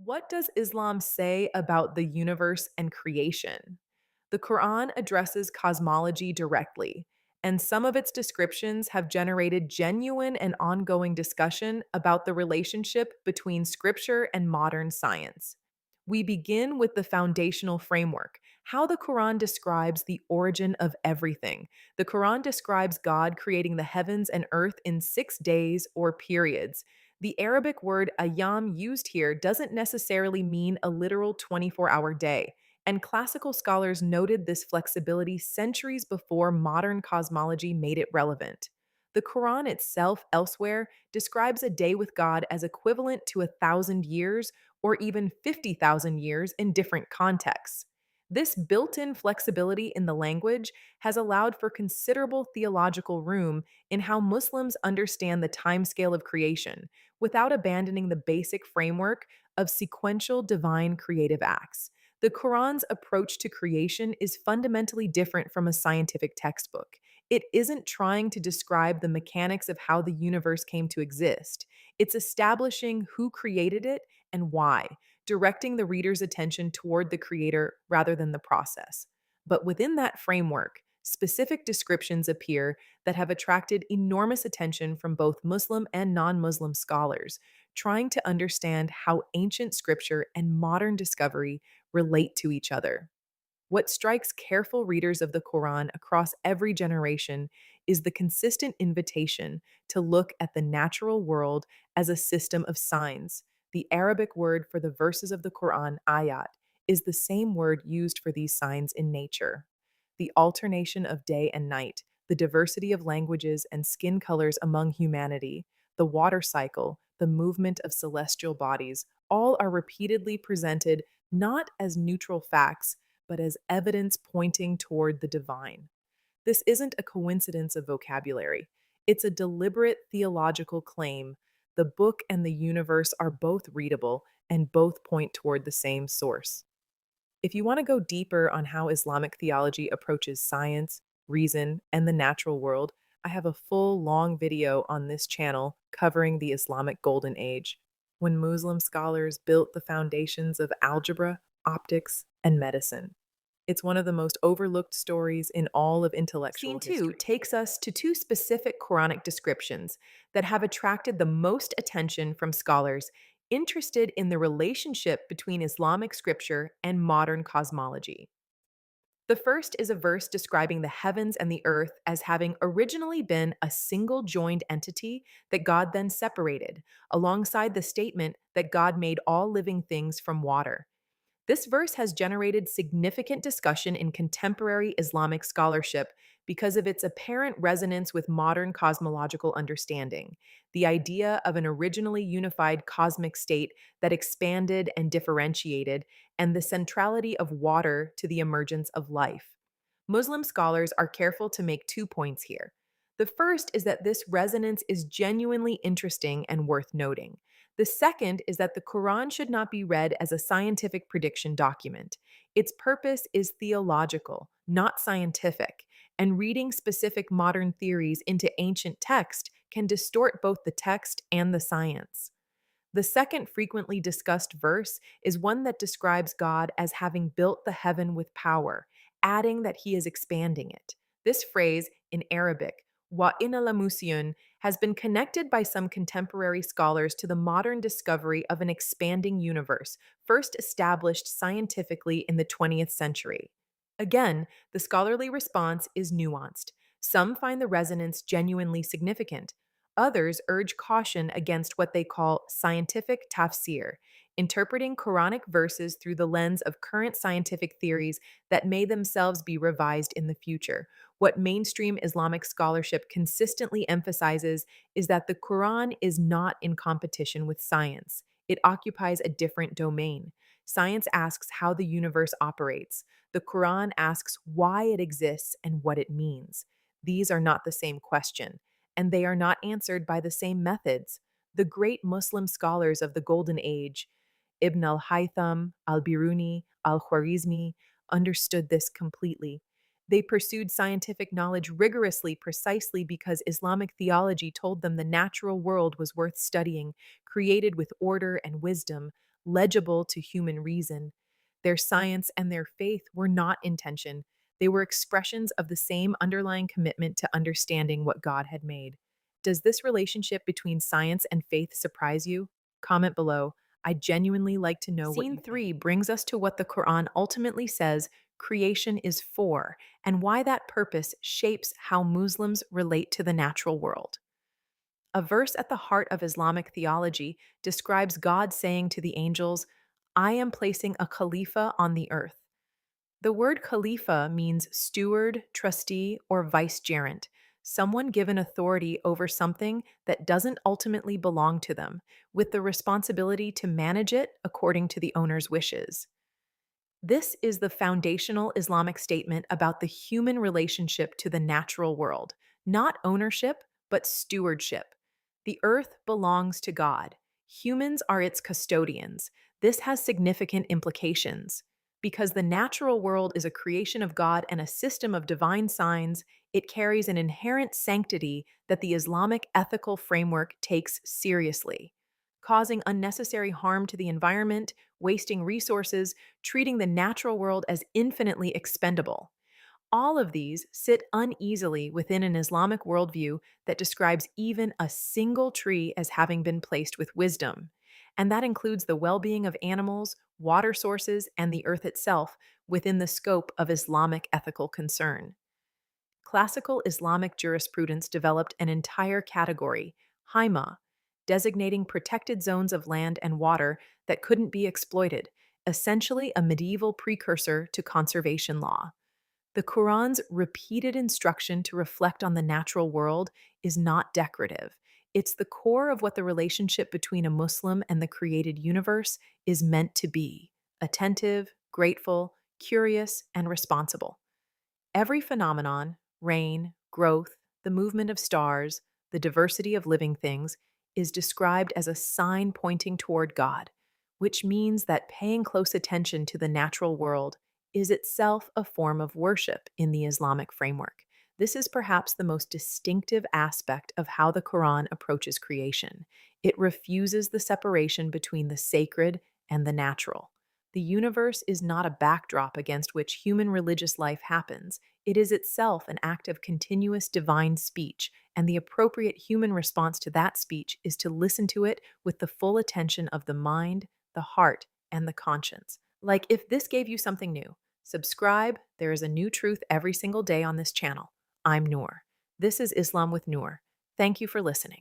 What does Islam say about the universe and creation? The Quran addresses cosmology directly, and some of its descriptions have generated genuine and ongoing discussion about the relationship between scripture and modern science. We begin with the foundational framework, how the Quran describes the origin of everything. The Quran describes God creating the heavens and earth in 6 days or periods. The Arabic word ayam used here doesn't necessarily mean a literal 24-hour day, and classical scholars noted this flexibility centuries before modern cosmology made it relevant. The Quran itself, elsewhere, describes a day with God as equivalent to 1,000 years or even 50,000 years in different contexts. This built in flexibility in the language has allowed for considerable theological room in how Muslims understand the timescale of creation without abandoning the basic framework of sequential divine creative acts. The Quran's approach to creation is fundamentally different from a scientific textbook. It isn't trying to describe the mechanics of how the universe came to exist. It's establishing who created it and why, directing the reader's attention toward the creator rather than the process. But within that framework, specific descriptions appear that have attracted enormous attention from both Muslim and non Muslim scholars, trying to understand how ancient scripture and modern discovery relate to each other. What strikes careful readers of the Quran across every generation is the consistent invitation to look at the natural world as a system of signs. The Arabic word for the verses of the Quran, ayat, is the same word used for these signs in nature. The alternation of day and night, the diversity of languages and skin colors among humanity, the water cycle, the movement of celestial bodies, all are repeatedly presented not as neutral facts but as evidence pointing toward the divine. This isn't a coincidence of vocabulary, it's a deliberate theological claim. The book and the universe are both readable and both point toward the same source. If you want to go deeper on how Islamic theology approaches science, reason, and the natural world, I have a full long video on this channel covering the Islamic Golden Age, when Muslim scholars built the foundations of algebra, optics, and medicine. It's one of the most overlooked stories in all of intellectual Scene 2 history. Takes us to two specific Quranic descriptions that have attracted the most attention from scholars interested in the relationship between Islamic scripture and modern cosmology. The first is a verse describing the heavens and the earth as having originally been a single joined entity that God then separated, alongside the statement that God made all living things from water. This verse has generated significant discussion in contemporary Islamic scholarship because of its apparent resonance with modern cosmological understanding, the idea of an originally unified cosmic state that expanded and differentiated, and the centrality of water to the emergence of life. Muslim scholars are careful to make 2 points here. The first is that this resonance is genuinely interesting and worth noting. The second is that the Quran should not be read as a scientific prediction document. Its purpose is theological, not scientific, and reading specific modern theories into ancient text can distort both the text and the science. The second frequently discussed verse is one that describes God as having built the heaven with power, adding that he is expanding it. This phrase, in Arabic, wa inalamusyun, has been connected by some contemporary scholars to the modern discovery of an expanding universe, first established scientifically in the 20th century. Again, the scholarly response is nuanced. Some find the resonance genuinely significant. Others urge caution against what they call scientific tafsir, interpreting Quranic verses through the lens of current scientific theories that may themselves be revised in the future. What mainstream Islamic scholarship consistently emphasizes is that the Quran is not in competition with science. It occupies a different domain. Science asks how the universe operates. The Quran asks why it exists and what it means. These are not the same question, and they are not answered by the same methods. The great Muslim scholars of the Golden Age, Ibn al Haytham, al Biruni, al Khwarizmi, understood this completely. They pursued scientific knowledge rigorously precisely because Islamic theology told them the natural world was worth studying, created with order and wisdom, legible to human reason. Their science and their faith were not intention, they were expressions of the same underlying commitment to understanding what God had made. Does this relationship between science and faith surprise you? Comment below. I genuinely like to know what you Scene think. 3 Brings us to what the Quran ultimately says creation is for, and why that purpose shapes how Muslims relate to the natural world. A verse at the heart of Islamic theology describes God saying to the angels, I am placing a Khalifa on the earth. The word Khalifa means steward, trustee, or vicegerent, someone given authority over something that doesn't ultimately belong to them, with the responsibility to manage it according to the owner's wishes. This is the foundational Islamic statement about the human relationship to the natural world, not ownership, but stewardship. The earth belongs to God. Humans are its custodians. This has significant implications. Because the natural world is a creation of God and a system of divine signs, it carries an inherent sanctity that the Islamic ethical framework takes seriously. Causing unnecessary harm to the environment, wasting resources, treating the natural world as infinitely expendable. All of these sit uneasily within an Islamic worldview that describes even a single tree as having been placed with wisdom. And that includes the well being of animals, water sources, and the earth itself within the scope of Islamic ethical concern. Classical Islamic jurisprudence developed an entire category, Haima, designating protected zones of land and water that couldn't be exploited, essentially a medieval precursor to conservation law. The Quran's repeated instruction to reflect on the natural world is not decorative. It's the core of what the relationship between a Muslim and the created universe is meant to be: attentive, grateful, curious, and responsible. Every phenomenon, rain, growth, the movement of stars, the diversity of living things, is described as a sign pointing toward God, which means that paying close attention to the natural world is itself a form of worship in the Islamic framework. This is perhaps the most distinctive aspect of how the Quran approaches creation. It refuses the separation between the sacred and the natural. The universe is not a backdrop against which human religious life happens. It is itself an act of continuous divine speech, and the appropriate human response to that speech is to listen to it with the full attention of the mind, the heart, and the conscience. Like if this gave you something new, subscribe. There is a new truth every single day on this channel. I'm Noor. This is Islam with Noor. Thank you for listening.